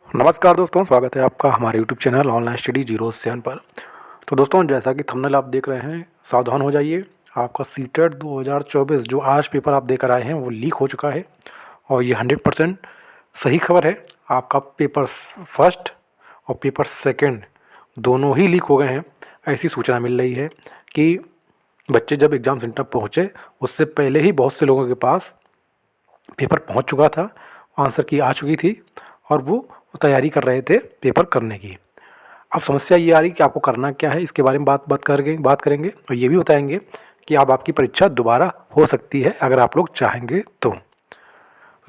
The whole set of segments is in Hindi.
नमस्कार दोस्तों, स्वागत है आपका हमारे YouTube चैनल ऑनलाइन स्टडी 07 पर। तो दोस्तों, जैसा कि थंबनेल आप देख रहे हैं, सावधान हो जाइए। आपका सीटेट 2024 जो आज पेपर आप देकर आए हैं वो लीक हो चुका है और ये 100% सही खबर है। आपका पेपर फर्स्ट और पेपर सेकंड दोनों ही लीक हो गए हैं। ऐसी सूचना मिल रही है कि बच्चे जब एग्ज़ाम सेंटर पहुँचे उससे पहले ही बहुत से लोगों के पास पेपर पहुँच चुका था, आंसर की आ चुकी थी और वो तैयारी कर रहे थे पेपर करने की। अब समस्या ये आ रही कि आपको करना क्या है, इसके बारे में बात करेंगे और ये भी बताएंगे कि अब आपकी परीक्षा दोबारा हो सकती है अगर आप लोग चाहेंगे तो।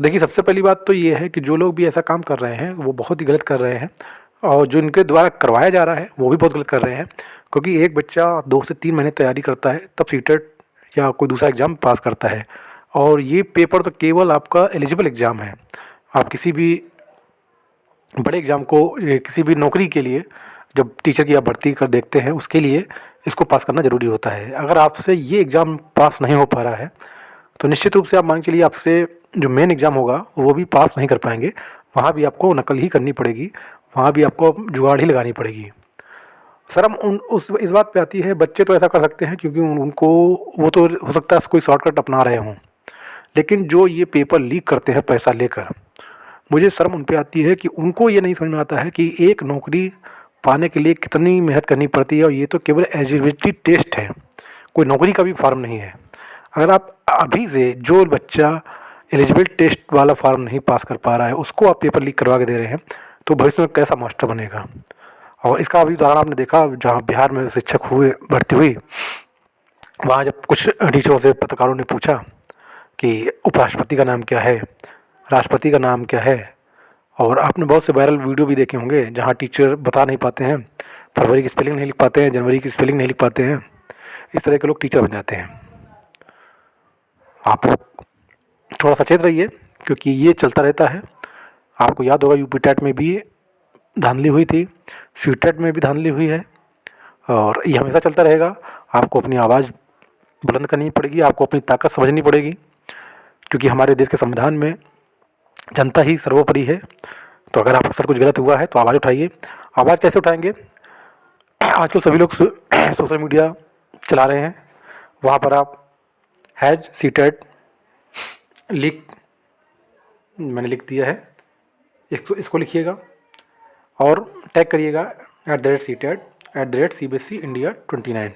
देखिए, सबसे पहली बात तो ये है कि जो लोग भी ऐसा काम कर रहे हैं वो बहुत ही गलत कर रहे हैं और जो इनके द्वारा करवाया जा रहा है वो भी बहुत गलत कर रहे हैं। क्योंकि एक बच्चा 2 से 3 महीने तैयारी करता है तब सीटेट या कोई दूसरा एग्ज़ाम पास करता है और ये पेपर तो केवल आपका एलिजिबल एग्ज़ाम है। आप किसी भी बड़े एग्ज़ाम को किसी भी नौकरी के लिए जब टीचर की आप भर्ती कर देखते हैं उसके लिए इसको पास करना ज़रूरी होता है। अगर आपसे ये एग्ज़ाम पास नहीं हो पा रहा है तो निश्चित रूप से आप मान के चलिए आपसे जो मेन एग्ज़ाम होगा वो भी पास नहीं कर पाएंगे। वहाँ भी आपको नकल ही करनी पड़ेगी, वहाँ भी आपको जुगाड़ ही लगानी पड़ेगी। शर्म उन उस इस बात पे आती है, बच्चे तो ऐसा कर सकते हैं क्योंकि उनको वो तो हो सकता है कोई शॉर्टकट अपना रहे हों, लेकिन जो ये पेपर लीक करते हैं पैसा लेकर, मुझे शर्म उन पे आती है कि उनको ये नहीं समझ में आता है कि एक नौकरी पाने के लिए कितनी मेहनत करनी पड़ती है और ये तो केवल एलिजिबिलिटी टेस्ट है, कोई नौकरी का भी फार्म नहीं है। अगर आप अभी से जो बच्चा एलिजिबल टेस्ट वाला फार्म नहीं पास कर पा रहा है उसको आप पेपर लीक करवा के दे रहे हैं तो भविष्य में कैसा मास्टर बनेगा। और इसका अभी उदाहरण आपने देखा, जहाँ बिहार में शिक्षक हुए भर्ती हुई, वहाँ जब कुछ टीचरों से पत्रकारों ने पूछा कि उपराष्ट्रपति का नाम क्या है, राष्ट्रपति का नाम क्या है, और आपने बहुत से वायरल वीडियो भी देखे होंगे जहाँ टीचर बता नहीं पाते हैं, फरवरी की स्पेलिंग नहीं लिख पाते हैं, जनवरी की स्पेलिंग नहीं लिख पाते हैं, इस तरह के लोग टीचर बन जाते हैं। आप लोग थोड़ा सचेत रहिए क्योंकि ये चलता रहता है। आपको याद होगा यूपी टेट में भी धांधली हुई थी, सी टेट में भी धांधली हुई है और ये हमेशा चलता रहेगा। आपको अपनी आवाज़ बुलंद करनी पड़ेगी, आपको अपनी ताकत समझनी पड़ेगी क्योंकि हमारे देश के संविधान में जनता ही सर्वोपरि है। तो अगर आपके साथ कुछ गलत हुआ है तो आवाज़ उठाइए। आवाज़ कैसे उठाएंगे? आजकल सभी लोग सोशल मीडिया चला रहे हैं, वहाँ पर आप हैज सीटेट लिख, मैंने लिख दिया है, इसको लिखिएगा और टैग करिएगा @ CBSE India 29।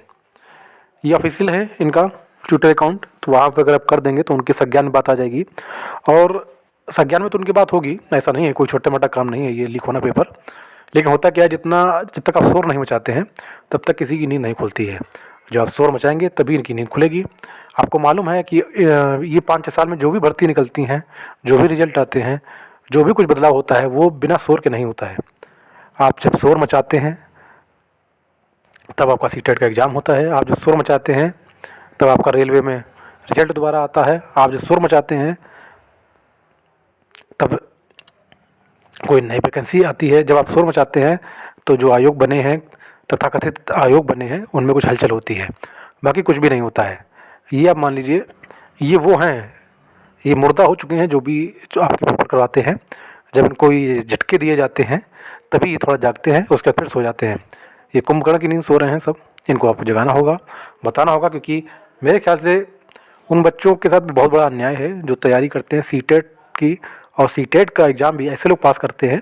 ये ऑफिशियल है इनका ट्विटर अकाउंट, तो वहाँ पर अगर आप कर देंगे तो उनके संज्ञान में बात आ जाएगी और संज्ञान में तो उनकी बात होगी। ऐसा नहीं है, कोई छोटा मोटा काम नहीं है ये लीक होना पेपर। लेकिन होता क्या है, जब तक आप शोर नहीं मचाते हैं तब तक किसी की नींद नहीं खुलती है। जब आप शोर मचाएंगे तभी इनकी नींद खुलेगी। आपको मालूम है कि ये 5-6 साल में जो भी भर्ती निकलती हैं, जो भी रिजल्ट आते हैं, जो भी कुछ बदलाव होता है वो बिना शोर के नहीं होता है। आप जब शोर मचाते हैं तब आपका सीटेट का एग्ज़ाम होता है, आप जब शोर मचाते हैं तब आपका रेलवे में रिजल्ट दोबारा आता है, आप जब शोर मचाते हैं तब कोई नई वैकेंसी आती है, जब आप शोर मचाते हैं तो जो आयोग बने हैं, तथाकथित आयोग बने हैं, उनमें कुछ हलचल होती है, बाकी कुछ भी नहीं होता है। ये आप मान लीजिए, ये वो हैं, ये मुर्दा हो चुके हैं जो आपके पेपर करवाते हैं। जब इनको ये झटके दिए जाते हैं तभी ये थोड़ा जागते हैं, उसके बाद फिर सो जाते हैं। ये कुंभकर्ण की नींद सो रहे हैं सब, इनको आपको जगाना होगा, बताना होगा, क्योंकि मेरे ख्याल से उन बच्चों के साथ भी बहुत बड़ा अन्याय है जो तैयारी करते हैं सीटेट की। और सीटेट का एग्ज़ाम भी ऐसे लोग पास करते हैं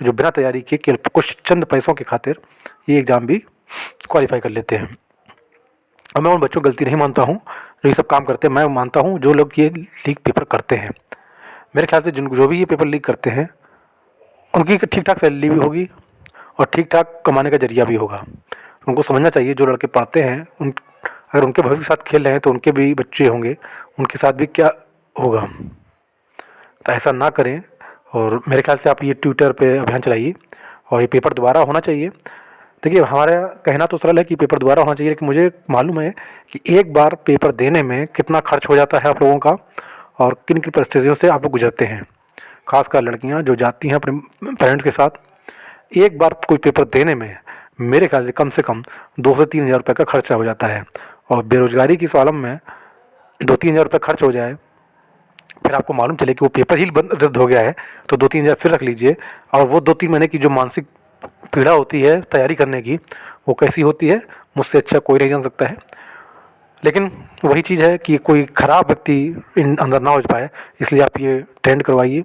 जो बिना तैयारी किए केवल कुछ चंद पैसों की खातिर ये एग्ज़ाम भी क्वालिफाई कर लेते हैं। और मैं उन बच्चों की गलती नहीं मानता हूँ जो ये सब काम करते हैं, मैं मानता हूँ जो लोग ये लीक पेपर करते हैं। मेरे ख्याल से जो भी ये पेपर लीक करते हैं उनकी ठीक ठाक सैलरी भी होगी और ठीक ठाक कमाने का जरिया भी होगा। उनको समझना चाहिए जो लड़के पढ़ते हैं अगर उनके भविष्य के साथ खेल रहे हैं तो उनके भी बच्चे होंगे, उनके साथ भी क्या होगा। तो ऐसा ना करें और मेरे ख्याल से आप ये ट्विटर पे अभियान चलाइए और ये पेपर दोबारा होना चाहिए। देखिए, हमारा कहना तो सरल है कि पेपर दोबारा होना चाहिए, लेकिन मुझे मालूम है कि एक बार पेपर देने में कितना खर्च हो जाता है आप लोगों का और किन किन परिस्थितियों से आप लोग गुजरते हैं। खासकर लड़कियां जो जाती हैं अपने पेरेंट्स के साथ, एक बार कोई पेपर देने में मेरे ख्याल से कम 2 से 3 हज़ार रुपये का खर्चा हो जाता है। और बेरोज़गारी की इस आलम में 2-3 हज़ार रुपये खर्च हो जाए फिर आपको मालूम चले कि वो पेपर ही रद्द हो गया है, तो 2-3 हज़ार फिर रख लीजिए। और वो 2-3 महीने की जो मानसिक पीड़ा होती है तैयारी करने की, वो कैसी होती है मुझसे अच्छा कोई नहीं जान सकता है। लेकिन वही चीज़ है कि कोई ख़राब व्यक्ति इन अंदर ना हो पाए, इसलिए आप ये टेंड करवाइए।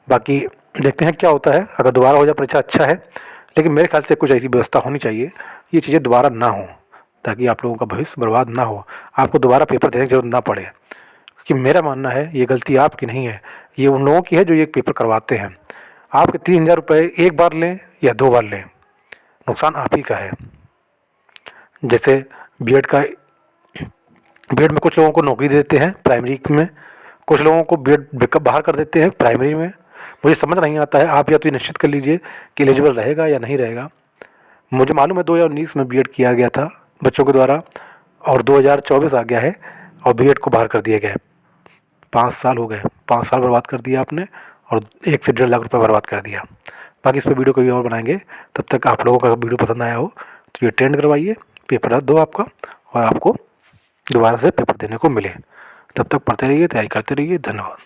बाकी देखते हैं क्या होता है। अगर दोबारा हो जाए परीक्षा अच्छा है, लेकिन मेरे ख्याल से कुछ ऐसी व्यवस्था होनी चाहिए, ये चीज़ें दोबारा ना हो, ताकि आप लोगों का भविष्य बर्बाद ना हो, आपको दोबारा पेपर देने की ज़रूरत ना पड़े। क्योंकि मेरा मानना है ये गलती आपकी नहीं है, ये उन लोगों की है जो ये पेपर करवाते हैं। आपके 3,000 रुपये एक बार लें या 2 बार लें, नुकसान आप ही का है। जैसे बीएड में कुछ लोगों को नौकरी दे देते हैं प्राइमरी में, कुछ लोगों को बीएड बैकअप बाहर कर देते हैं प्राइमरी में। मुझे समझ नहीं आता है। आप या तो ये निश्चित कर लीजिए कि एलिजिबल रहेगा या नहीं रहेगा। मुझे मालूम है 2019 में बीएड किया गया था बच्चों के द्वारा, और 2024 आ गया है और बीएड को बाहर कर दिया गया है। 5 साल हो गए, 5 साल बर्बाद कर दिया आपने, और 1 से 1.5 लाख रुपये बर्बाद कर दिया। बाकी इस पर वीडियो कभी और बनाएंगे। तब तक आप लोगों का वीडियो पसंद आया हो तो ये ट्रेंड करवाइए, पेपर रद्द हो आपका, और आपको दोबारा से पेपर देने को मिले। तब तक पढ़ते रहिए, तैयारी करते रहिए। धन्यवाद।